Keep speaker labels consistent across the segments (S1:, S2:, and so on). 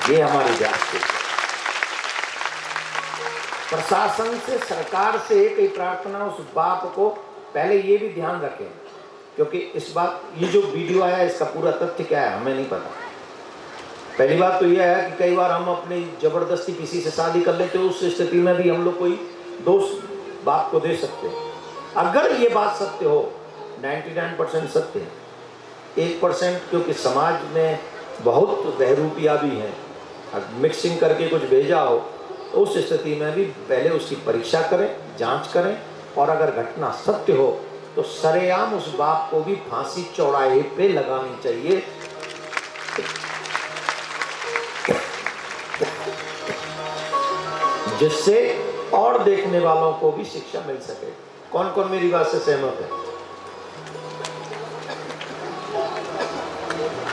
S1: ये हमारी जाति। प्रशासन से, सरकार से एक ही प्रार्थना, उस बाप को पहले ये भी ध्यान रखें, क्योंकि इस बात, ये जो वीडियो आया इसका पूरा तथ्य क्या है हमें नहीं पता। पहली बात तो यह है कि कई बार हम अपनी जबरदस्ती किसी से शादी कर लेते, उस स्थिति में भी हम लोग कोई दोष बाप को दे सकते हैं। अगर ये बात सत्य हो, 99% सत्य है, 1% क्योंकि समाज में बहुत बहरूपिया भी हैं, मिक्सिंग करके कुछ भेजा हो, तो उस स्थिति में भी पहले उसकी परीक्षा करें, जांच करें, और अगर घटना सत्य हो तो सरेआम उस बाप को भी फांसी चौराहे पे लगानी चाहिए। जिससे और देखने वालों को भी शिक्षा मिल सके। कौन कौन मेरी बात से सहमत है?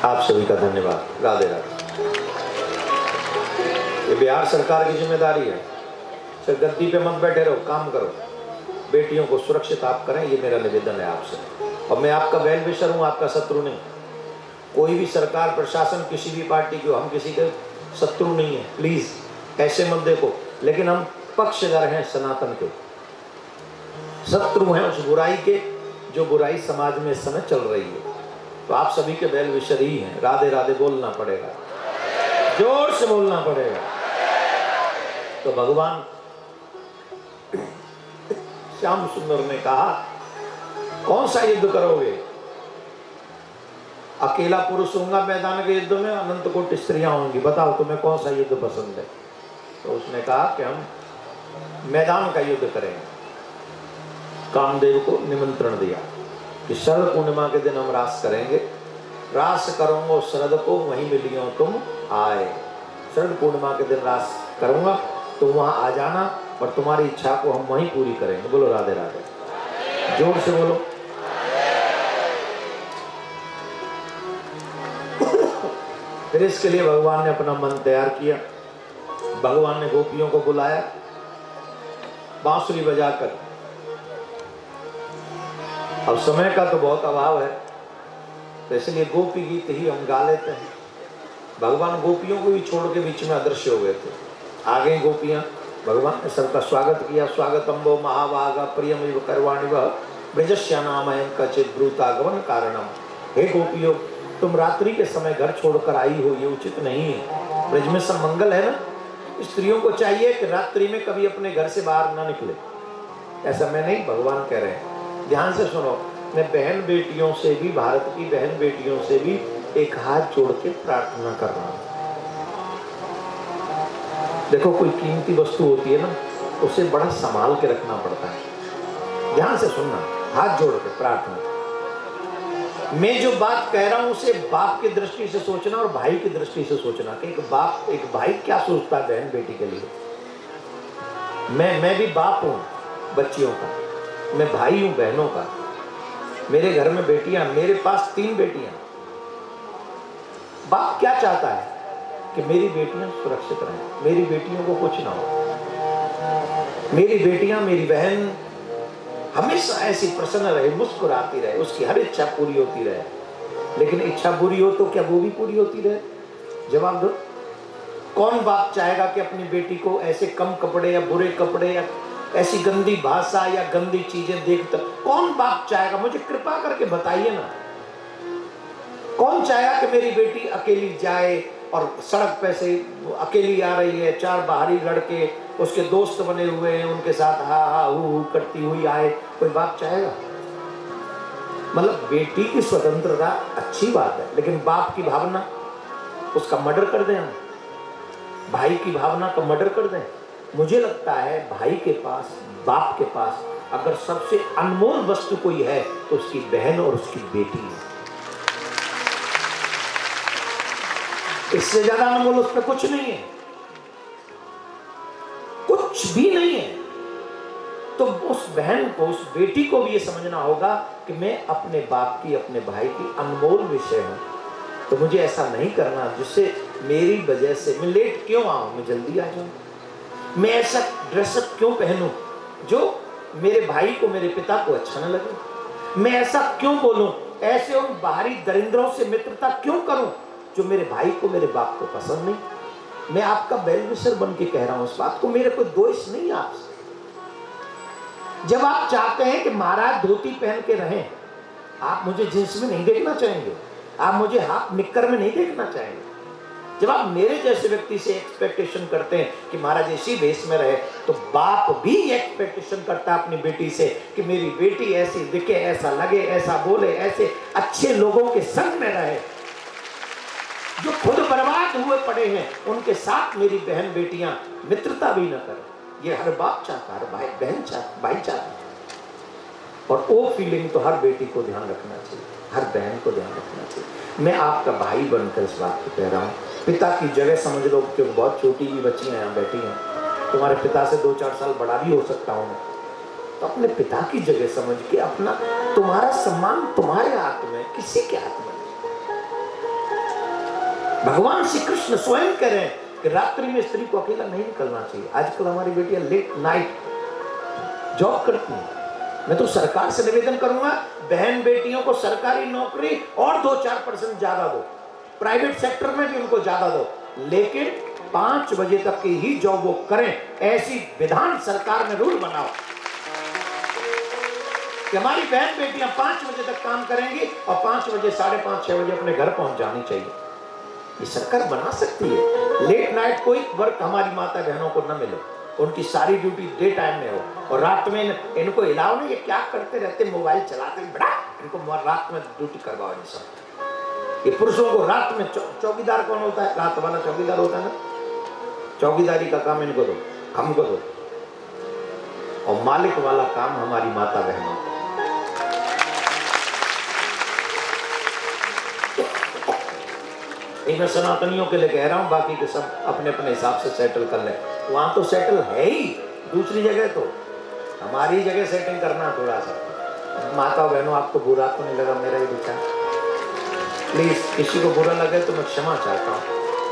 S1: आप सभी का धन्यवाद। राधे राधे। ये बिहार सरकार की जिम्मेदारी है, सिर्फ गद्दी पे मत बैठे रहो, काम करो, बेटियों को सुरक्षित आप करें, ये मेरा निवेदन है आपसे। और मैं आपका वेल विशर हूँ, आपका शत्रु नहीं। कोई भी सरकार, प्रशासन, किसी भी पार्टी की हो, हम किसी के शत्रु नहीं है, प्लीज ऐसे मत देखो। लेकिन हम पक्षधर हैं सनातन के, शत्रु हैं उस बुराई के जो बुराई समाज में इस समय चल रही है। तो आप सभी के वेल विशर ही हैं। राधे राधे बोलना पड़ेगा, जोर से बोलना पड़ेगा। तो भगवान श्याम सुंदर ने कहा, कौन सा युद्ध करोगे? अकेला पुरुष होगा मैदान के युद्ध में, अनंत कोटि स्त्रियां होंगी, बताओ तुम्हें कौन सा युद्ध पसंद है? तो उसने कहा कि हम मैदान का युद्ध करेंगे। कामदेव को निमंत्रण दिया कि शरद पूर्णिमा के दिन हम रास करेंगे, रास करूंगा शरद को वहीं मिलियो तुम आए। शरद पूर्णिमा के दिन रास करूंगा, तुम वहां आ जाना और तुम्हारी इच्छा को हम वहीं पूरी करेंगे। बोलो राधे राधे, जोर से बोलो। फिर इसके लिए भगवान ने अपना मन तैयार किया। भगवान ने गोपियों को बुलाया बांसुरी बजाकर। अब समय का तो बहुत अभाव है, तो इसलिए गोपी गीत ही हम गा लेते हैं। भगवान गोपियों को भी छोड़ के बीच में अदृश्य हो गए थे। आगे गोपियां, भगवान ने सबका स्वागत किया। स्वागतम वो महाभागा प्रियमिव करवाणि वह ब्रजस्या नामयं कचित ब्रूतागमन कारणम। हे गोपियों, तुम रात्रि के समय घर छोड़कर आई हो, ये उचित नहीं है। ब्रज में सब मंगल है ना, स्त्रियों को चाहिए कि रात्रि में कभी अपने घर से बाहर ना निकले। ऐसा मैं नहीं, भगवान कह रहे हैं। ध्यान से सुनो, मैं बहन बेटियों से भी, भारत की बहन बेटियों से भी एक हाथ जोड़ के प्रार्थना कर रहा हूं। देखो, कोई कीमती वस्तु होती है ना, उसे बड़ा संभाल के रखना पड़ता है। ध्यान से सुनना, हाथ जोड़ के प्रार्थना। मैं जो बात कह रहा हूं उसे बाप की दृष्टि से सोचना और भाई की दृष्टि से सोचना कि एक बाप, एक भाई क्या सोचता है बहन बेटी के लिए। मैं भी बाप हूं बच्चियों का, मैं भाई हूं बहनों का। मेरे घर में बेटियां, मेरे पास 3 बेटियां। बाप क्या चाहता है कि मेरी बेटियां सुरक्षित रहें, मेरी बेटियों को कुछ ना हो, मेरी बेटियां, मेरी बहन हमेशा ऐसी प्रसन्न रहे, मुस्कुराती रहे, उसकी हर इच्छा पूरी होती रहे। लेकिन इच्छा बुरी हो तो क्या वो भी पूरी होती रहे? जवाब दो। कौन बाप चाहेगा कि अपनी बेटी को ऐसे कम कपड़े या बुरे कपड़े या ऐसी गंदी भाषा या गंदी चीजें देखता, कौन बाप चाहेगा? मुझे कृपा करके बताइए ना, कौन चाहेगा कि मेरी बेटी अकेली जाए और सड़क पे से अकेली आ रही है, 4 बाहरी लड़के उसके दोस्त बने हुए हैं, उनके साथ हा हा हू करती हुई आए? कोई बाप चाहेगा? मतलब बेटी की स्वतंत्रता अच्छी बात है, लेकिन बाप की भावना, उसका मर्डर कर दें हम, भाई की भावना का मर्डर कर दें। मुझे लगता है भाई के पास, बाप के पास अगर सबसे अनमोल वस्तु कोई है तो उसकी बहन और उसकी बेटी है। इससे ज्यादा अनमोल उसमें कुछ नहीं है, कुछ भी नहीं है। तो उस बहन को, उस बेटी को भी ये समझना होगा कि मैं अपने बाप की, अपने भाई की अनमोल विषय हूं। तो मुझे ऐसा नहीं करना जिससे मेरी वजह से मैं लेट क्यों आऊं, मैं जल्दी आ जाऊं। मैं ऐसा ड्रेसअप क्यों पहनूं जो मेरे भाई को, मेरे पिता को अच्छा न लगे। मैं ऐसा क्यों बोलूं, ऐसे उन बाहरी दरिंद्रों से मित्रता क्यों करूं जो मेरे भाई को, मेरे बाप को पसंद नहीं। मैं आपका वेल विशर बन के कह रहा हूं इस बात को, मेरे कोई दोष नहीं है आपसे। जब आप चाहते हैं कि महाराज धोती पहन के रहें, आप मुझे जींस में नहीं देखना चाहेंगे, आप मुझे हाफ निक्कर में नहीं देखना चाहेंगे। जब आप मेरे जैसे व्यक्ति से एक्सपेक्टेशन करते हैं कि महाराज इसी वेश में रहे, तो बाप भी एक्सपेक्टेशन करता है अपनी बेटी से कि मेरी बेटी ऐसी दिखे, ऐसा लगे, ऐसा बोले, ऐसे अच्छे लोगों के संग में रहे। जो खुद बर्बाद हुए पड़े हैं उनके साथ मेरी बहन बेटियां मित्रता भी न करें, ये हर बाप चाहता, हर भाई बहन चाहता, भाई चाहता। और वो फीलिंग तो हर बेटी को ध्यान रखना चाहिए, हर बहन को ध्यान रखना चाहिए। मैं आपका भाई बनकर इस बात को कह रहा हूँ, पिता की जगह समझ लो, क्योंकि बहुत छोटी भी बच्चियां यहाँ बैठी हैं, तुम्हारे पिता से 2-4 साल बड़ा भी हो सकता हूँ मैं, तो अपने पिता की जगह समझ के अपना, तुम्हारा सम्मान तुम्हारे हाथ में, किसी के हाथ में। भगवान श्री कृष्ण स्वयं कह रहे हैं कि रात्रि में स्त्री को अकेला नहीं निकलना चाहिए। आजकल हमारी बेटियां लेट नाइट जॉब करती हैं। मैं तो सरकार से निवेदन करूंगा, बहन बेटियों को सरकारी नौकरी और 2-4% ज्यादा दो, प्राइवेट सेक्टर में भी उनको ज्यादा दो, लेकिन 5 बजे तक की ही जॉब वो करें, ऐसी विधान सरकार में रूल बनाओ कि हमारी बहन बेटियां 5 बजे तक काम करेंगी और 5 बजे 5:30-6 बजे अपने घर पहुंच जानी चाहिए। ये सरकार बना सकती है। लेट नाइट कोई वर्क हमारी माता बहनों को न मिले, उनकी सारी ड्यूटी डे टाइम में हो, और रात में इनको हिलाओ नहीं, ये क्या करते रहते, मोबाइल चलाते, बड़ा इनको रात में ड्यूटी करवाओ इनसे। ये पुरुषों को रात में चौकीदार कौन होता है? रात वाला चौकीदार होता है ना, चौकीदारी का काम इनको दो, हमको दो, और मालिक वाला काम हमारी माता बहनों। मैं सनातनियों के लिए कह रहा हूं, बाकी के सब अपने अपने हिसाब से सेटल कर ले। वहां तो सेटल है ही, दूसरी जगह तो हमारी जगह सेटिंग करना थोड़ा सा। माता बहनों, आपको बुरा तो नहीं लगा मेरा ये विचार? प्लीज, किसी को बुरा लगे तो मैं क्षमा चाहता हूँ।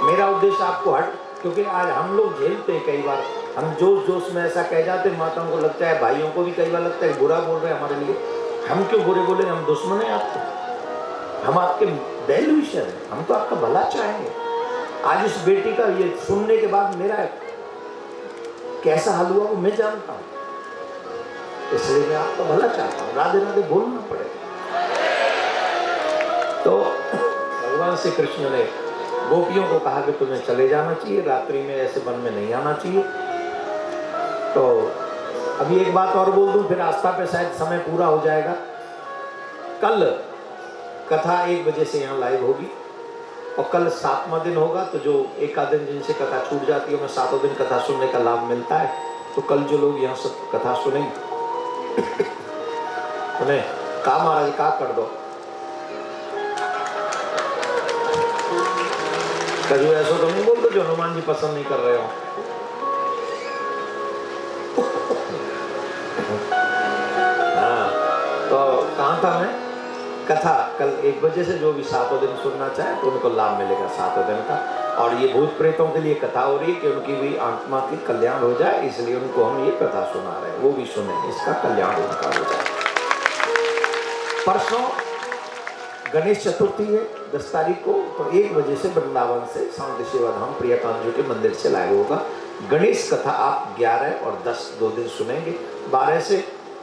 S1: मेरा उद्देश्य आपको क्योंकि आज हम लोग झेलते हैं, कई बार हम जोश जोश में ऐसा कह जाते, माताओं को लगता है, भाइयों को भी कई बार लगता है बुरा बोल रहे हैं हमारे लिए। हम क्यों बुरे बोले? हम दुश्मन है आपके, हम आपके वेल विशर हैं, हम तो आपका भला चाहेंगे। आज इस बेटी का ये सुनने के बाद मेरा कैसा हाल हुआ वो मैं जानता हूँ, इसलिए मैं आपका भला चाहता हूँ। राधे राधे बोलना पड़ेगा। तो भगवान श्री कृष्ण ने गोपियों को कहा कि तुम्हें चले जाना चाहिए, रात्रि में ऐसे वन में नहीं आना चाहिए। तो अभी एक बात और बोल दूं, फिर आस्था पे शायद समय पूरा हो जाएगा। कल कथा 1 बजे से यहाँ लाइव होगी, और कल 7वां दिन होगा, तो जो एक आध दिन जिनसे कथा छूट जाती है उन्हें 7 दिन कथा सुनने का लाभ मिलता है। तो कल जो लोग यहाँ सब कथा सुनेंगे उन्हें कहा महाराज का कर दो, कभी ऐसा तो नहीं बोल दो जो हनुमान जी पसंद नहीं कर रहे हो। हाँ, तो कहाँ था मैं? कथा कल 1 बजे से जो भी 7 दिन सुनना चाहे तो उनको लाभ मिलेगा 7 दिन का। और ये भूत प्रेतों के लिए कथा हो रही है कि उनकी भी आत्मा की कल्याण हो जाए, इसलिए उनको हम ये कथा सुना रहे हैं, वो भी सुने, इसका कल्याण उनका हो जाए। परसों गणेश चतुर्थी है 10 तारीख को, तो 1 बजे से वृंदावन से शांति सेवा धाम प्रियकांत जी के मंदिर से लाइव होगा। गणेश कथा आप 11 और 10 2 दिन सुनेंगे। 12 से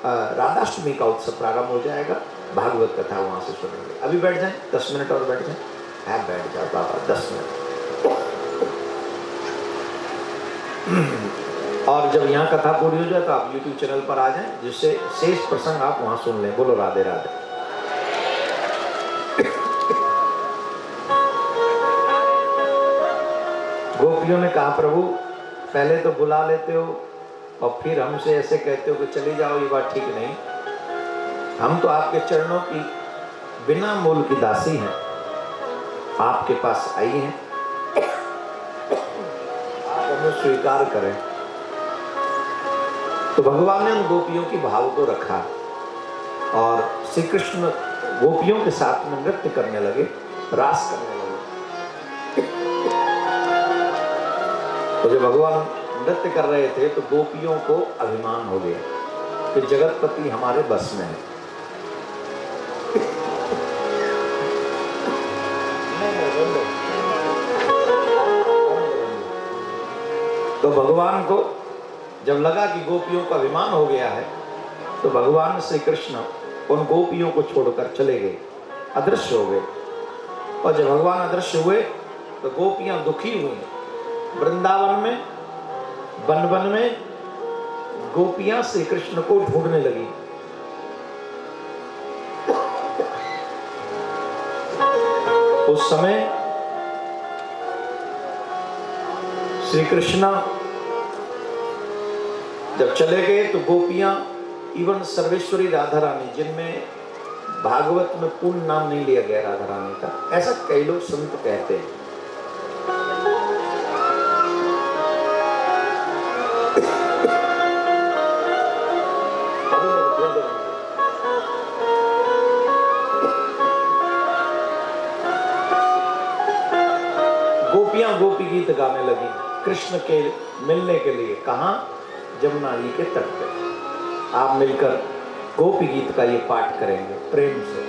S1: राधाष्टमी का उत्सव प्रारंभ हो जाएगा, भागवत कथा वहां से सुनेंगे। अभी बैठ जाएं, 10 मिनट और बैठ जाएं। है बैठ जाओ बाबा, 10 मिनट। और जब यहाँ कथा पूरी हो जाए तो आप YouTube चैनल पर आ जाएं, जिससे शेष प्रसंग आप वहां सुन लें। बोलो राधे राधे। गोपियों ने कहा प्रभु पहले तो बुला लेते हो और फिर हमसे ऐसे कहते हो कि चली जाओ, ये बात ठीक नहीं। हम तो आपके चरणों की बिना मूल की दासी हैं, आपके पास आई हैं, आप हमें स्वीकार करें। तो भगवान ने उन गोपियों की भाव को रखा और श्री कृष्ण गोपियों के साथ में नृत्य करने लगे, रास करने लगे। तो जब भगवान नृत्य कर रहे थे तो गोपियों को अभिमान हो गया कि जगतपति हमारे बस में है। तो भगवान को जब लगा कि गोपियों का विमान हो गया है, तो भगवान श्री कृष्ण उन गोपियों को छोड़कर चले गए, अदृश्य हो गए। और जब भगवान अदृश्य हुए तो गोपियां दुखी हुई। वृंदावन में, वन वन में गोपियां श्री कृष्ण को ढूंढने लगी। उस समय श्री कृष्ण जब चले गए तो गोपियां, इवन सर्वेश्वरी राधा रानी, जिनमें भागवत में पूर्ण नाम नहीं लिया गया राधा रानी का, ऐसा कई लोग संत कहते हैं। गोपियां गोपी गीत गाने लगी कृष्ण के मिलने के लिए। कहां? जमुना जी के तट पे। आप मिलकर गोपी गीत का ये पाठ करेंगे प्रेम से।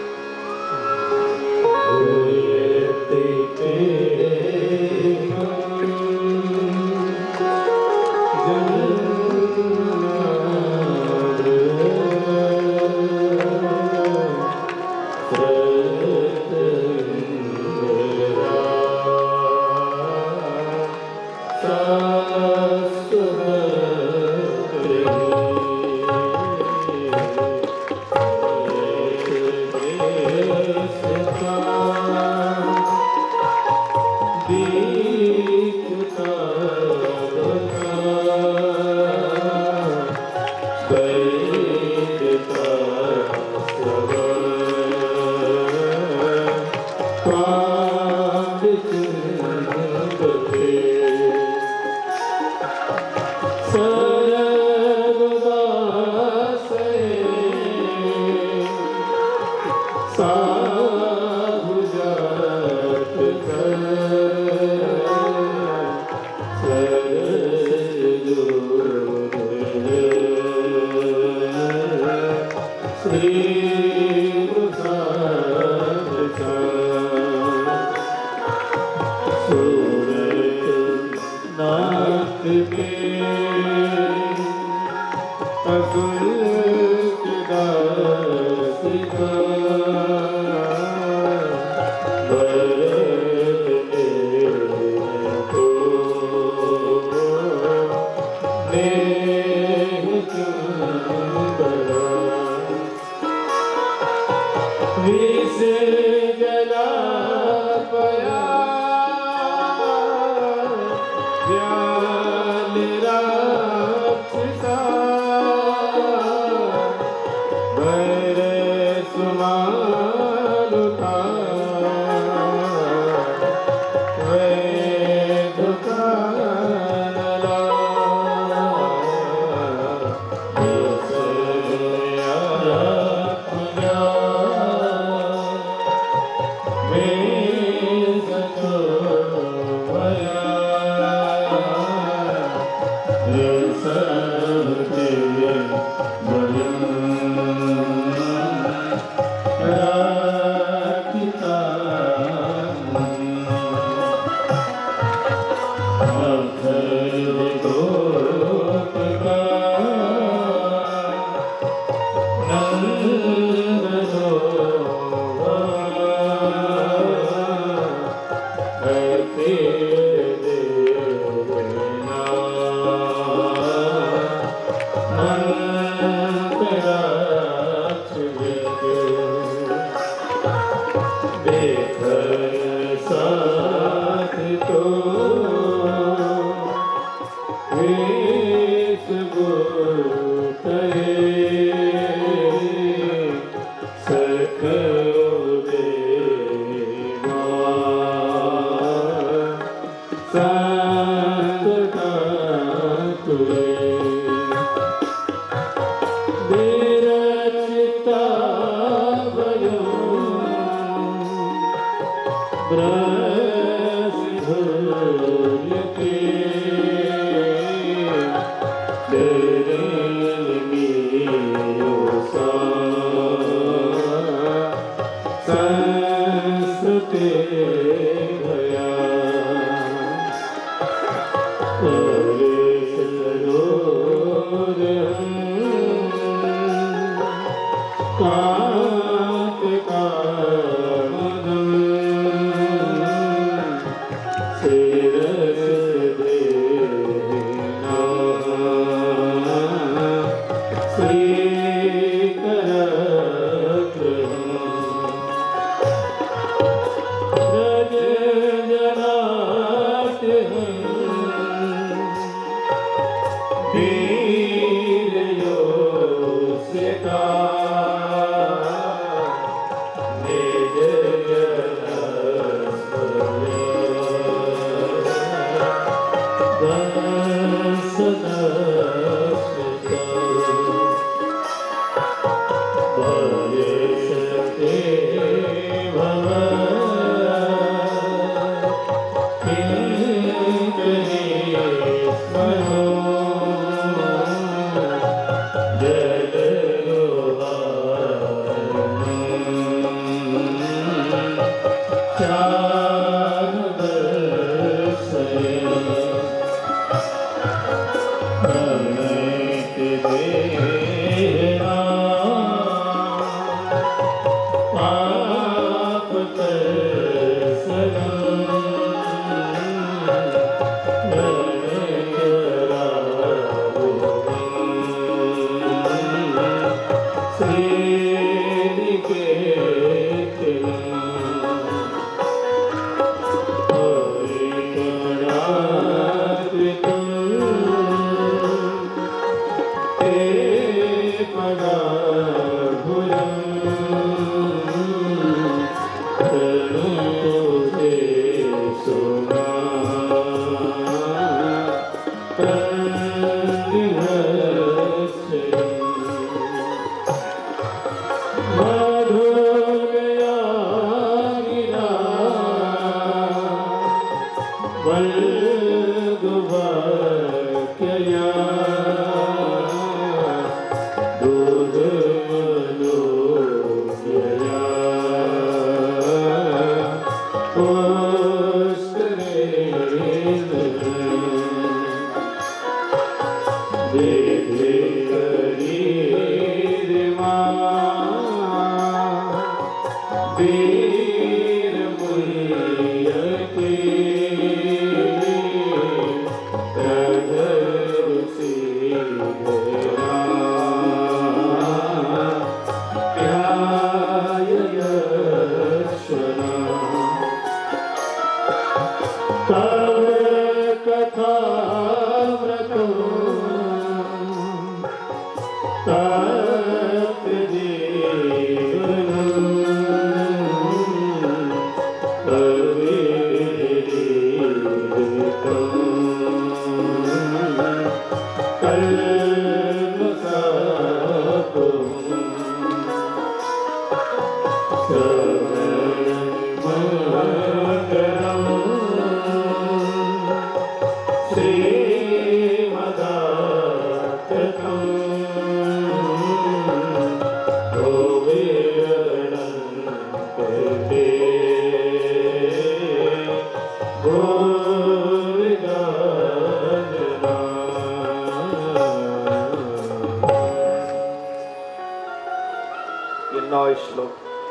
S2: Hare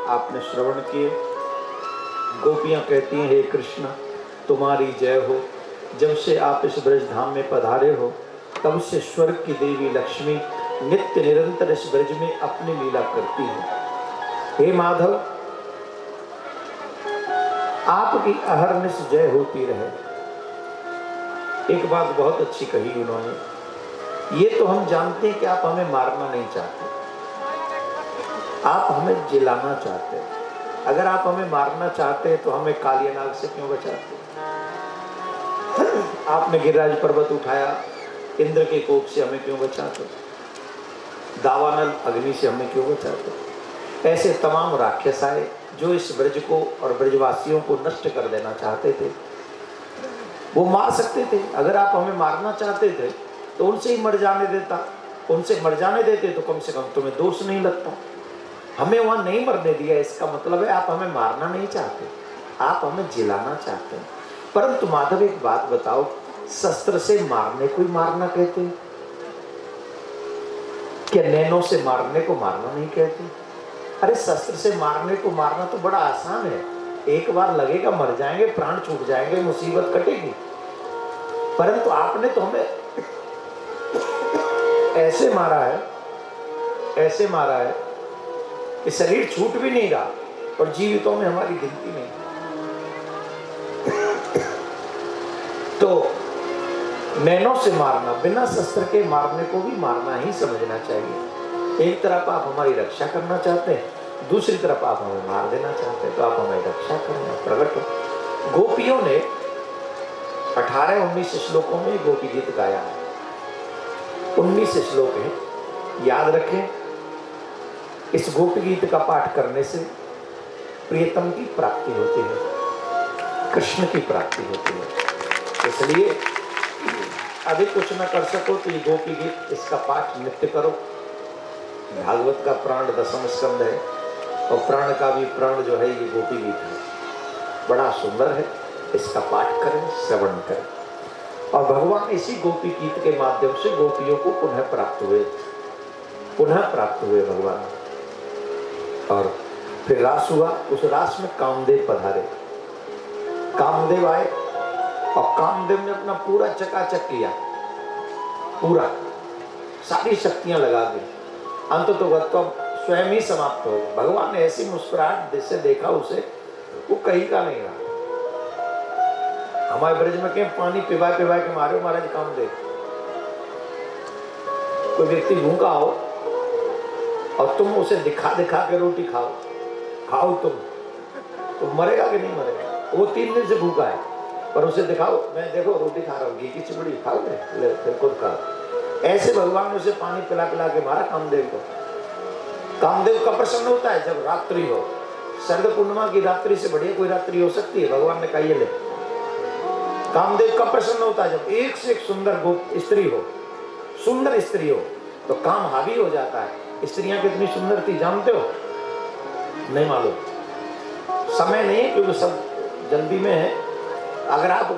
S1: आपने श्रवण किए। गोपियां कहती हैं, हे कृष्ण तुम्हारी जय हो। जब से आप इस ब्रज धाम में पधारे हो तब से स्वर्ग की देवी लक्ष्मी नित्य निरंतर इस ब्रज में अपनी लीला करती है। हे माधव, आपकी अहरनिश जय होती रहे। एक बात बहुत अच्छी कही उन्होंने, ये तो हम जानते हैं कि आप हमें मारना नहीं चाहते, आप हमें जिलाना चाहते हैं। अगर आप हमें मारना चाहते तो हमें कालिया नाग से क्यों बचाते? आपने गिरिराज पर्वत उठाया, इंद्र के कोप से हमें क्यों बचाते? दावानल अग्नि से हमें क्यों बचाते? ऐसे तमाम राक्षस आए जो इस ब्रज को और ब्रजवासियों को नष्ट कर देना चाहते थे। वो मार सकते थे, अगर आप हमें मारना चाहते थे तो उनसे ही मर जाने देता, उनसे मर जाने देते तो कम से कम तुम्हें दोष नहीं लगता। हमें वहां नहीं मरने दिया, इसका मतलब है आप हमें मारना नहीं चाहते, आप हमें जिलाना चाहते हैं। परंतु माधव एक बात बताओ, शस्त्र से मारने को ही मारना कहते हैं क्या नैनों से मारने को मारना नहीं कहते? अरे शस्त्र से मारने को मारना तो बड़ा आसान है, एक बार लगेगा मर जाएंगे, प्राण छूट जाएंगे, मुसीबत कटेगी। परंतु आपने तो हमें ऐसे मारा है, ऐसे मारा है कि शरीर छूट भी नहीं रहा और जीवितों में हमारी गिनती नहीं। तो नैनों से मारना, बिना शस्त्र के मारने को भी मारना ही समझना चाहिए। एक तरफ आप हमारी रक्षा करना चाहते हैं, दूसरी तरफ आप हमें मार देना चाहते हैं, तो आप हमें रक्षा करना प्रकट हो। गोपियों ने 18-19 श्लोकों में गोपी गीत गाया है। 19 श्लोक हैं, याद रखें। इस गोपी गीत का पाठ करने से प्रियतम की प्राप्ति होती है, कृष्ण की प्राप्ति होती है। इसलिए अभी कुछ न कर सको तो ये गोपी गीत, इसका पाठ नित्य करो। भागवत का प्राण 10वां स्कंद है, और प्राण का भी प्राण जो है ये गोपी गीत है। बड़ा सुंदर है, इसका पाठ करें, श्रवण करें। और भगवान इसी गोपी गीत के माध्यम से गोपियों को पुनः प्राप्त हुए भगवान। और फिर रास हुआ, उस रास में कामदेव पधारे। कामदेव आए और कामदेव ने अपना पूरा चकाचक किया, पूरा सारी शक्तियां लगा दी। अंत तो स्वयं ही समाप्त हो गए। भगवान ने ऐसी मुस्कुराहट से देखा उसे, वो कहीं का नहीं रहा। हमारे ब्रज में क्या पानी पिवा के मारे महाराज कामदेव। कोई व्यक्ति भूखा हो और तुम उसे दिखा के रोटी खाओ तुम, तो मरेगा कि नहीं मरेगा? वो 3 दिन से भूखा है, पर उसे दिखाओ, मैं देखो रोटी खा रहा हूँ, घी की चिपड़ी खाओगे, ले फिर खुद खाओ। ऐसे भगवान ने उसे पानी पिला के मारा कामदेव को। कामदेव का प्रसन्न होता है जब रात्रि हो। शरद पूर्णिमा की रात्रि से बढ़िया कोई रात्रि हो सकती है? भगवान ने कहा ये ले। कामदेव का प्रसन्न होता है जब एक से एक सुंदर स्त्री हो, सुंदर स्त्री हो, तो काम हावी हो जाता है। स्त्रियां कितनी सुंदर थी जानते हो? नहीं मालूम, समय नहीं है क्योंकि सब जल्दी में है। अगर आप